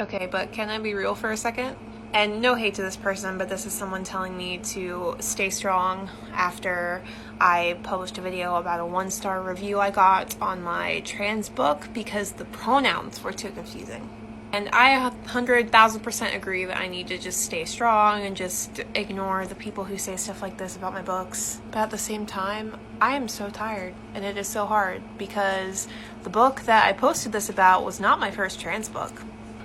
Okay, but can I be real for a second? And no hate to this person, but this is someone telling me to stay strong after I published a video about a 1-star review I got on my trans book because the pronouns were too confusing. And I 100,000% agree that I need to just stay strong and just ignore the people who say stuff like this about my books. But at the same time, I am so tired, and it is so hard because the book that I posted this about was not my first trans book.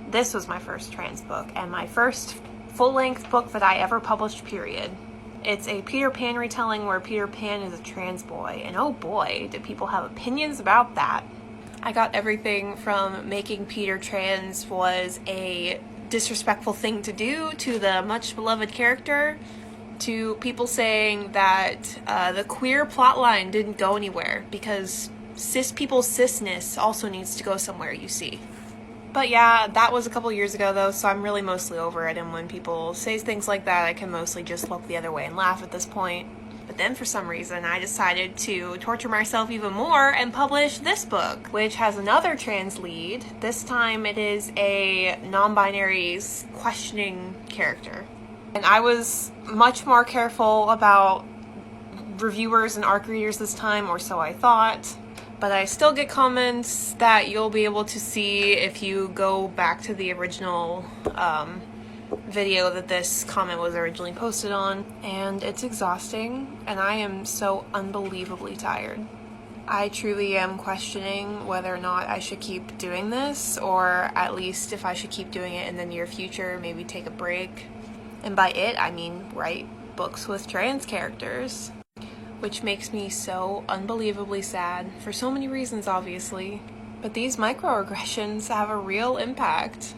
This was my first trans book, and my first full-length book that I ever published, period. It's a Peter Pan retelling where Peter Pan is a trans boy, and oh boy, did people have opinions about that. I got everything from making Peter trans was a disrespectful thing to do to the much-beloved character, to people saying that the queer plotline didn't go anywhere because cis people's cisness also needs to go somewhere, you see. But yeah, that was a couple years ago though, so I'm really mostly over it, and when people say things like that, I can mostly just look the other way and laugh at this point. But then for some reason, I decided to torture myself even more and publish this book, which has another trans lead. This time it is a non-binary questioning character. And I was much more careful about reviewers and ARC readers this time, or so I thought. But I still get comments that you'll be able to see if you go back to the original video that this comment was originally posted on, and it's exhausting, and I am so unbelievably tired. I truly am questioning whether or not I should keep doing this, or at least if I should keep doing it in the near future, maybe take a break. And by it, I mean write books with trans characters. Which makes me so unbelievably sad, for so many reasons obviously. But these microaggressions have a real impact.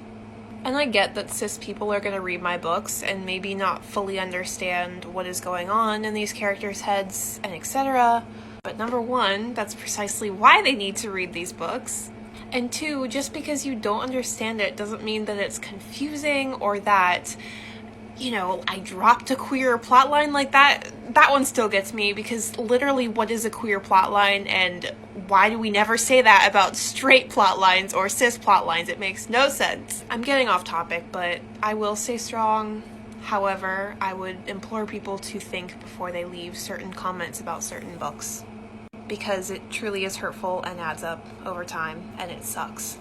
And I get that cis people are going to read my books and maybe not fully understand what is going on in these characters' heads and etc. But number one, that's precisely why they need to read these books. And two, just because you don't understand it doesn't mean that it's confusing or that, you know, I dropped a queer plotline like that. That one still gets me, because literally what is a queer plotline, and why do we never say that about straight plotlines or cis plotlines? It makes no sense. I'm getting off topic, but I will stay strong. However, I would implore people to think before they leave certain comments about certain books, because it truly is hurtful and adds up over time, and it sucks.